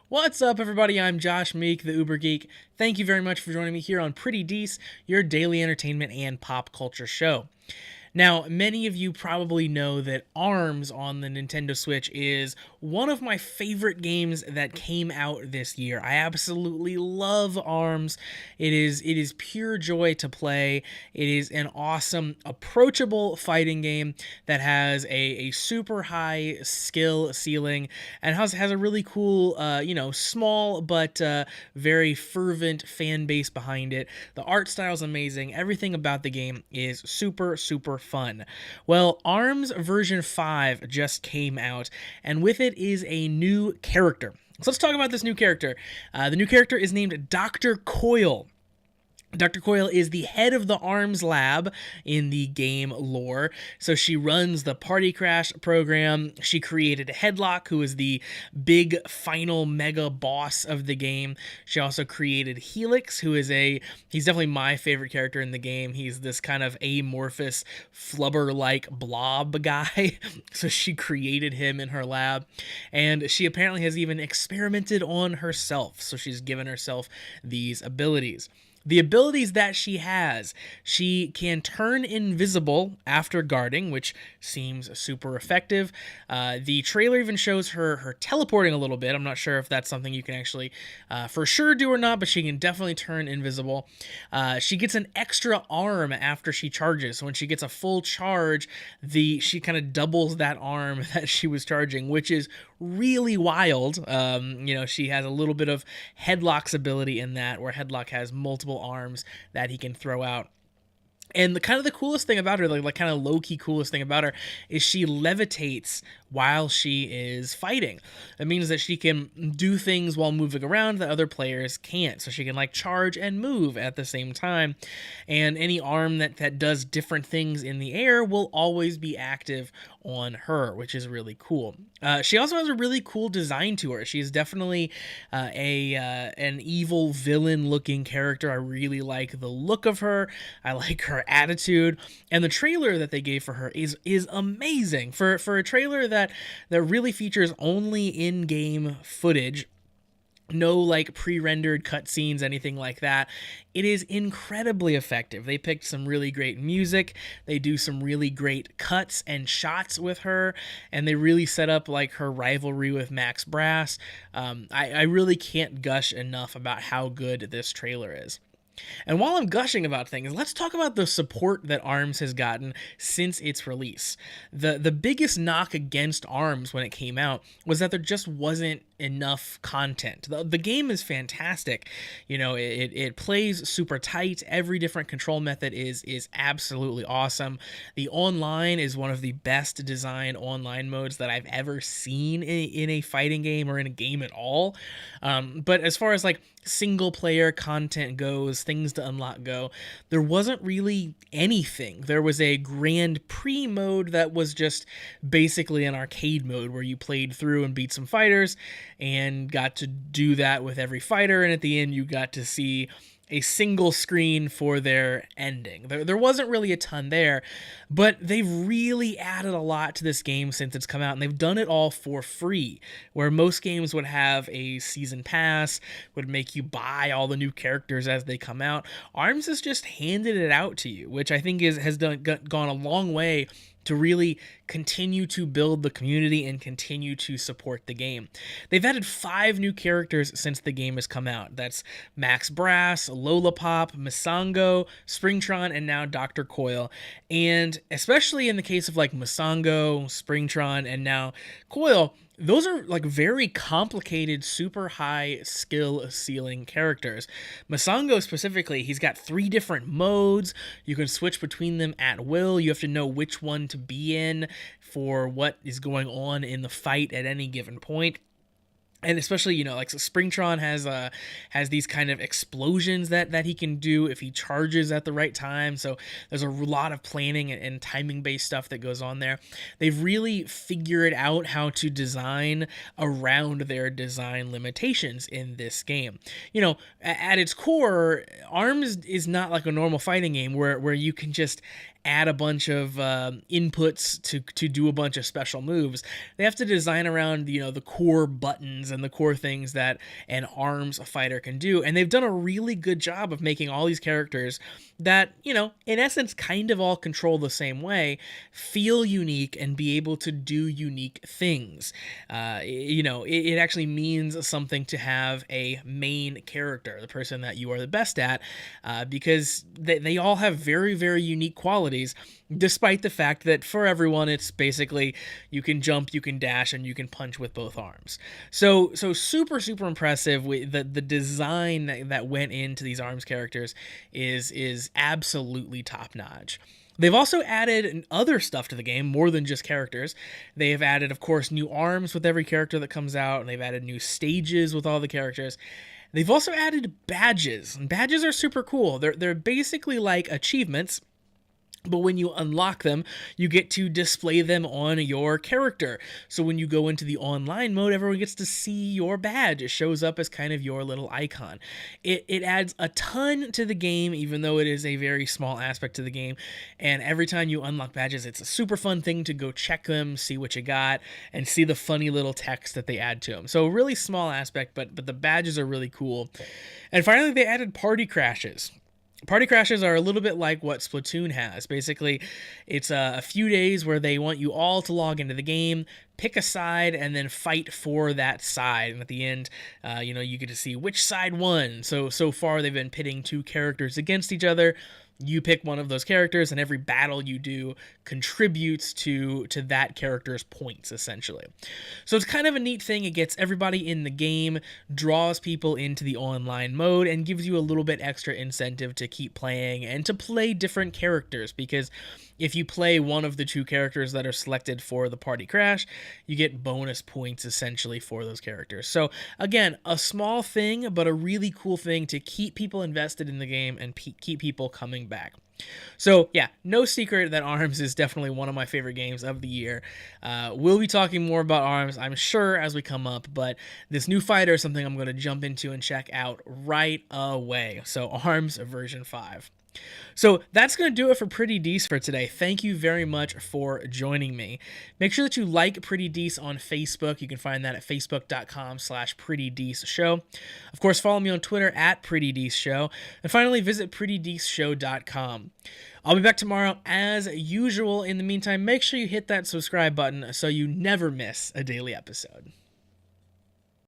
What's up, everybody? I'm Josh Meek, the Uber Geek. Thank you very much for joining me here on Pretty Dece, your daily entertainment and pop culture show. Now, many of you probably know that ARMS on the Nintendo Switch is one of my favorite games that came out this year. I absolutely love ARMS. It is pure joy to play. It is an awesome, approachable fighting game that has a super high skill ceiling and has a really cool, small but very fervent fan base behind it. The art style is amazing. Everything about the game is super fun. Well, ARMS version 5 just came out, and with it is a new character. So let's talk about this new character. The new character is named Dr. Coyle. Dr. Coyle is the head of the ARMS lab in the game lore. So she runs the Party Crash program. She created Headlock, who is the big final mega boss of the game. She also created Helix, who is he's definitely my favorite character in the game. He's this kind of amorphous, flubber-like blob guy. So she created him in her lab. And she apparently has even experimented on herself. So she's given herself these abilities. The abilities that she has, she can turn invisible after guarding, which seems super effective. The trailer even shows her teleporting a little bit. I'm not sure if that's something you can actually for sure do or not, but she can definitely turn invisible. She gets an extra arm after she charges. So when she gets a full charge, she kind of doubles that arm that she was charging, which is really wild. She has a little bit of Headlock's ability in that, where Headlock has multiple arms that he can throw out. And the coolest thing about her, like kind of low-key coolest thing about her, is she levitates while she is fighting. That means that she can do things while moving around that other players can't. So she can like charge and move at the same time. And any arm that does different things in the air will always be active on her, which is really cool. She also has a really cool design to her. She's definitely an evil villain-looking character. I really like the look of her. I like her attitude, and the trailer that they gave for her is amazing. For a trailer that really features only in-game footage, no like pre-rendered cutscenes, anything like that. It is incredibly effective. They picked some really great music. They do some really great cuts and shots with her, and they really set up like her rivalry with Max Brass. I really can't gush enough about how good this trailer is. And while I'm gushing about things, let's talk about the support that ARMS has gotten since its release. The biggest knock against ARMS when it came out was that there just wasn't enough content. The game is fantastic. It plays super tight. Every different control method is absolutely awesome. The online is one of the best designed online modes that I've ever seen in a fighting game or in a game at all. But as far as like single player content goes, things to unlock go, there wasn't really anything. There was a Grand Prix mode that was just basically an arcade mode where you played through and beat some fighters and got to do that with every fighter, and at the end you got to see a single screen for their ending. There wasn't really a ton there, but they've really added a lot to this game since it's come out, and they've done it all for free, where most games would have a season pass, would make you buy all the new characters as they come out. ARMS has just handed it out to you, which I think has gone a long way to really continue to build the community and continue to support the game. They've added 5 new characters since the game has come out. That's Max Brass, Lollipop, Masango, Springtron, and now Dr. Coyle. And especially in the case of like Masango, Springtron, and now Coyle, those are like very complicated, super high skill ceiling characters. Masango specifically, he's got 3 different modes. You can switch between them at will. You have to know which one to be in for what is going on in the fight at any given point. And especially, like so Springtron has these kind of explosions that he can do if he charges at the right time. So there's a lot of planning and timing based stuff that goes on there. They've really figured out how to design around their design limitations in this game. At its core, ARMS is not like a normal fighting game where you can just add a bunch of inputs to do a bunch of special moves. They have to design around, you know, the core buttons and the core things that an arms fighter can do. And they've done a really good job of making all these characters that, you know, in essence, kind of all control the same way, feel unique and be able to do unique things. You know, it actually means something to have a main character, the person that you are the best at, because they all have very, very unique qualities, despite the fact that for everyone, it's basically you can jump, you can dash, and you can punch with both arms. So super, super impressive. The design that went into these arms characters is absolutely top notch. They've also added other stuff to the game, more than just characters. They have added, of course, new arms with every character that comes out, and they've added new stages with all the characters. They've also added badges, and badges are super cool. They're basically like achievements, but when you unlock them, you get to display them on your character. So when you go into the online mode, everyone gets to see your badge. It shows up as kind of your little icon. It adds a ton to the game, even though it is a very small aspect to the game. And every time you unlock badges, it's a super fun thing to go check them, see what you got, and see the funny little text that they add to them. So a really small aspect, but the badges are really cool. And finally, they added party crashes. Party crashes are a little bit like what Splatoon has. Basically, it's a few days where they want you all to log into the game, pick a side, and then fight for that side. And at the end, you know, you get to see which side won. So far, they've been pitting two characters against each other. You pick one of those characters, and every battle you do contributes to that character's points, essentially. So it's kind of a neat thing. It gets everybody in the game, draws people into the online mode, and gives you a little bit extra incentive to keep playing and to play different characters, because if you play one of the two characters that are selected for the party crash, you get bonus points essentially for those characters. So again, a small thing, but a really cool thing to keep people invested in the game and keep people coming back. So yeah, no secret that ARMS is definitely one of my favorite games of the year. We'll be talking more about ARMS, I'm sure, as we come up, but this new fighter is something I'm going to jump into and check out right away. So ARMS version 5. So that's going to do it for Pretty Dece for today. Thank you very much for joining me. Make sure that you like Pretty Dece on Facebook. You can find that at facebook.com/PrettyDeceShow. Of course, follow me on Twitter at PrettyDeceShow. And finally, visit PrettyDeceShow.com. I'll be back tomorrow as usual. In the meantime, make sure you hit that subscribe button so you never miss a daily episode.